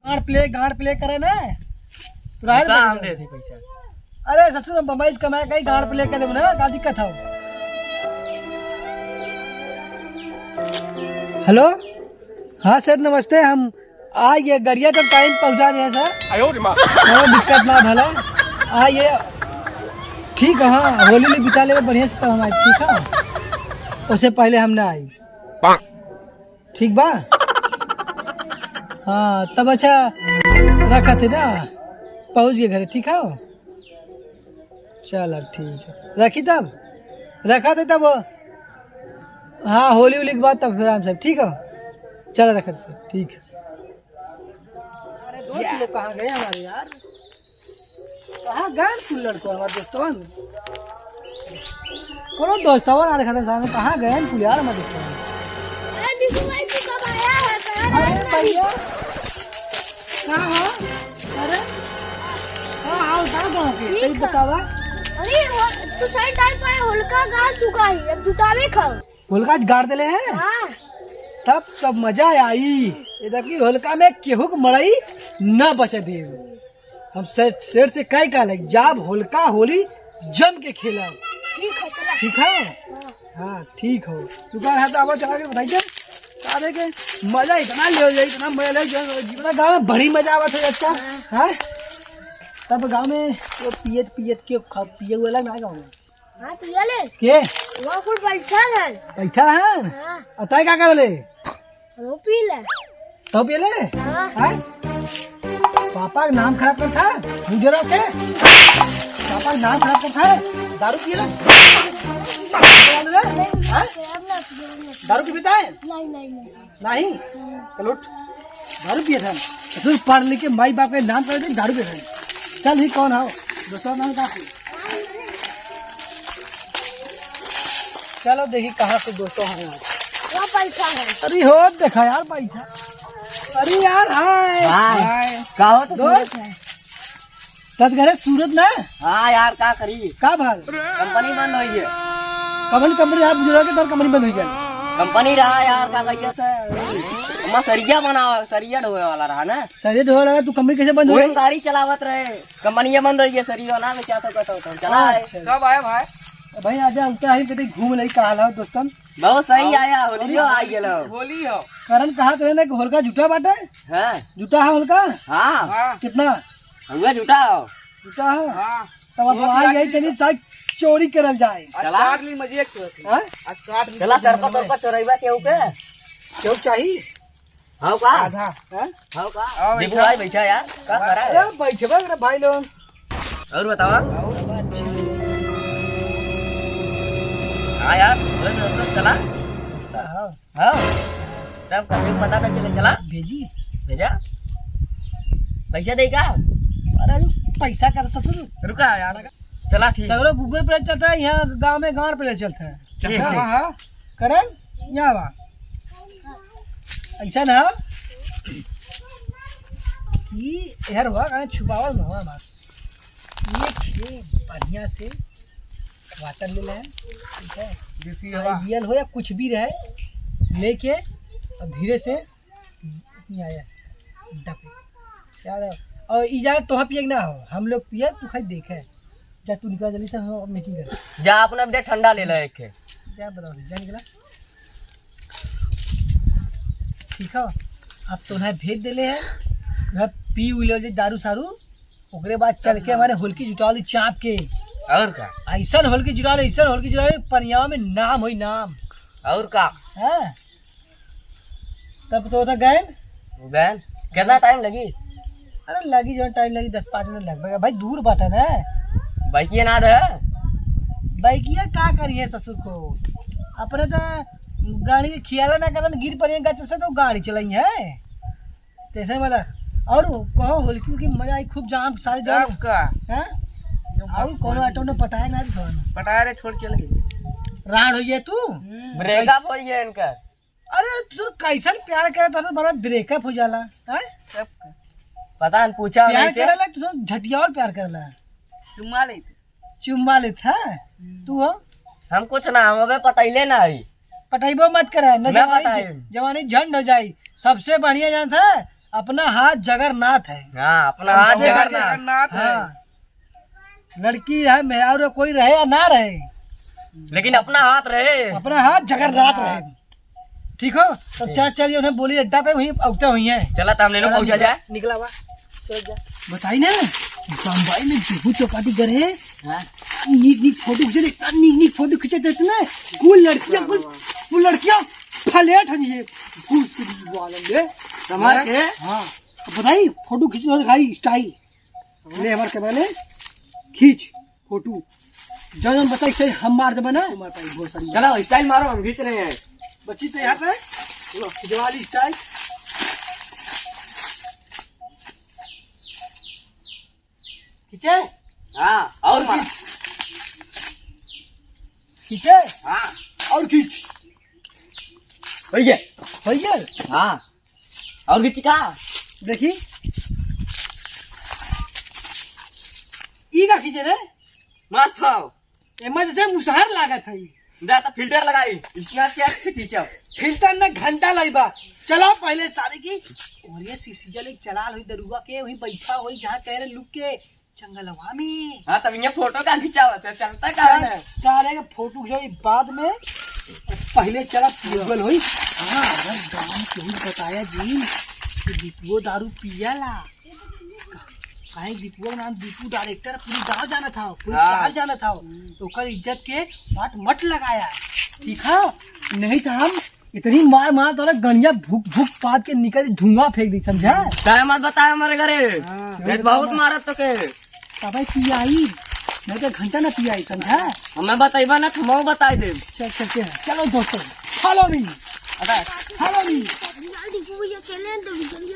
गांड प्ले करे ना तो हम दे थे पैसा। अरे ससुर बम्बई से कमाए कहीं गांड प्ले कर दे ना, का दिक्कत है। हेलो, हाँ सर नमस्ते, हम आइए गरिया का टाइम पहुंचा रहे हैं सर। दिक्कत ना भला आइए, ठीक है। हाँ होली ले बिता ले बढ़िया से, तब हम आए, ठीक है। उससे पहले हम ना आई, ठीक बा। हाँ तब अच्छा रखा थे ना, पहुंच गए घर, ठीक है। चलो ठीक है, रखी तब रखा थे तब। हाँ होली होली के बाद तब फिर हम सब, ठीक है। चलो रखा थे, ठीक है। अरे दोस्त लोग कहाँ गए हमारे यार, कहाँ गए तू लड़को हमारे दोस्तों? कौन दोस्त आ रखा था सामने, कहाँ गए तू यार हमारे दोस्तों? अरे भैया कहाँ हो? अरे हाँ आओ गाँव के, सही बतावा। अरे तो सही टाइम पे होलिका गाड़ चुका है, अब जुटावे खाओ। होलिका गाड़ देले हैं? हाँ। तब सब मजा आई। ये देखिए होलिका में केहू के मड़ई न बचे दे। हम शेर से कई का लग जाब होलिका होली जम के खेला, ठीक है। हाँ ठीक हो, दुकान है तो चला के बताइए के मजा इतना ले, इतना मजा ले जीवन गाँव में बड़ी मजा आवत है। अच्छा हाँ तब गाँव में वो पियत के पिए हुए लग ना गाँव में। हाँ तो ये ले के वो कुछ बैठा है, बैठा है। हाँ और तय क्या कर ले? वो पी ले तो पी ले। हाँ पापा का नाम खराब कर था मुझे रखे, पापा का नाम खराब कर था, दारू पिए ले। दारू की पिता है? नहीं चलो दारू पिए था तो पढ़ लिख के माई बाप के नाम कर दे, दारू पिए था। चल ही कौन हो दोस्तों नाम का? चलो देखी कहाँ से दोस्तों हैं वो पैसा है। अरे हो देखा यार पैसा। अरे यार हाय का हो तो दोस्त तब घरे सूरत ना। हाँ यार का करी, का भाल कंपनी बंद हुई है। कंपनी आप बुजुर्ग के तब कंपनी बंद हुई गई। कंपनी रहा यार का करिए थे, मैं सरिया बनावा, सरिया ढोए वाला रहा ना। सरिया ढोए वाला तू कंपनी कैसे बंद हुई? गाड़ी चलावत रहे, कंपनी बंद हुई है, सरिया ना में क्या तो कहता चला है। कब आया भाई? भाई आजा उठा ही कहीं घूम नहीं कहा दोस्तन। बहुत सही आया, होलियो आ गेलो। होली हो कारण कहा करे ना कि होलिका झूठा बाटा है। हां झूठा है होलिका। हां कितना हुआ झूठा हो? झूठा है। हां तब तो आ गई चली साथ चोरी करल जाए। चला काट ली मजे हां आज काट चला सरपत पर चोरैबा केहू के क्यों चाहिए? हां का आधा हां का देखो भाई बैठा यार का करा है? अरे बैठे मेरे भाई लोग। और बतावा। हाँ यार चला हाँ तब कभी पता न चले, चला भेजी भेजा पैसा देगा। अरे पैसा कर सकते रुका यार, चला ठीक सगरो गूगल पे चलता है, यहाँ गांव में गांव पे चलता है। करण यहाँ बा ऐसा ना कि यार हुआ कहीं छुपावल में हुआ बात। ये खे बढ़िया से वाटर ले लें, ठीक है, आइडियल हो या कुछ भी रहे लेके और धीरे से आया डपे यार। और इजाजत तो पिए ना हो, हम लोग पिए तू खाई देखे जा, तू निकल जल्दी से हम मीटिंग कर जा, अपना दे ठंडा ले ले एक जा बताओ जा निकला, ठीक है। अब तो ना भेज देले है पी उले दारू सारू, ओकरे बाद चल के हमारे होलकी जुटावली चाप के और का ऐसा होलकी जुटावली, ऐसा होलकी जुटावली पनिया में नाम होई नाम। और का है तब तो गए गए कितना टाइम लगी? अरे लगी जो टाइम लगी 10-5 मिनट लग भाई, दूर बात है ना। बाइकिया ना दे बाइकिया का करिए ससुर को अपने तो गाड़ी के खियाला ना करन गिर पड़े गच से तो गाड़ी चलाई है तैसे वाला। और कहो होलिकी की मजा आई खूब, जाम सारी जगह का हैं और कोनो ऑटो ने पटाया ना छोड़ पटाया रे छोड़ चल गई राड हो गया तू ब्रेकअप हो गया इनका। अरे तू कैसन प्यार करे तो बड़ा ब्रेकअप हो जाला हैं? पता न पूछा प्यार करेला तू तो झटिया और प्यार करेला चुम्मा ले था तू हो। हम कुछ ना हम अबे पटाइले ना आई पटाइबो मत करे न, जवानी झंड हो जाई। सबसे बढ़िया जान था अपना हाथ जगन्नाथ है। हाँ अपना हाथ जगन्नाथ है। हाँ लड़की है मेहरारू कोई रहे या ना रहे, लेकिन अपना हाथ रहे। अपना हाथ जगन्नाथ रहे। ठीक हो तो चल चलिए उन्हें बोली अड्डा पे वहीं औटे हुई है। चला तो हमने पहुंचा जाए। निकला हुआ चल जा। बताई ना बम्बई में गेहूं चौपाटी करे नीक नीक फोटो खींचे, नीक नीक फोटो खींचे देते ना। कुल लड़कियां फलेट है वाले समझ के। हाँ बताई फोटो खींच दिखाई स्टाइल ले हमारे कैमरा ले खींच फोटो जब बताई स्टाइल हम मार दे बना बहुत सारी। चलो स्टाइल मारो, हम खींच रहे हैं। बच्ची तैयार है दिवाली स्टाइल। खींचे हाँ और मारो। खींचे हाँ और खींच हो गया। हो गया। हाँ और खींच का देखी ई का खींचे रे मस्त हो। एमा जैसे मुसहर लागत है। तो फिल्टर लगाई स्नैपचैट से खींचो। फिल्टर न घंटा लगबा। चलो पहले सारी की और ये सीसीजल एक चलाल हुई दरुआ के वहीं बैठा हुई जहाँ कह रहे लुक के जंगलवा में। हाँ तब ये फोटो का खींचा हुआ चलता का है। सारे का फोटो जो बाद में पहले चला ट्यूबवेल हुई। हाँ अगर गाँव में केहू बताया जी कि दीपुओ दारू पियाला काहे दीपुआ नाम दीपू डायरेक्टर पूरी गाँव जाना था, पूरी शहर जाना था। तो ओकर इज्जत के पाट मत लगाया। ठीक है नहीं तो हम इतनी मार मार तो गनिया भूख भूख पात के निकल धुआं फेंक दी समझा। टाइम मत बताया हमारे घरे। हाँ, बहुत मारत तो के तब पियाई नहीं तो घंटा न पियाई समझा। हमें बताइबा ना हम बताई दे। चल चलते हैं। चलो दोस्तों फॉलो मी। जल्दी पूजा चले तो जल्दी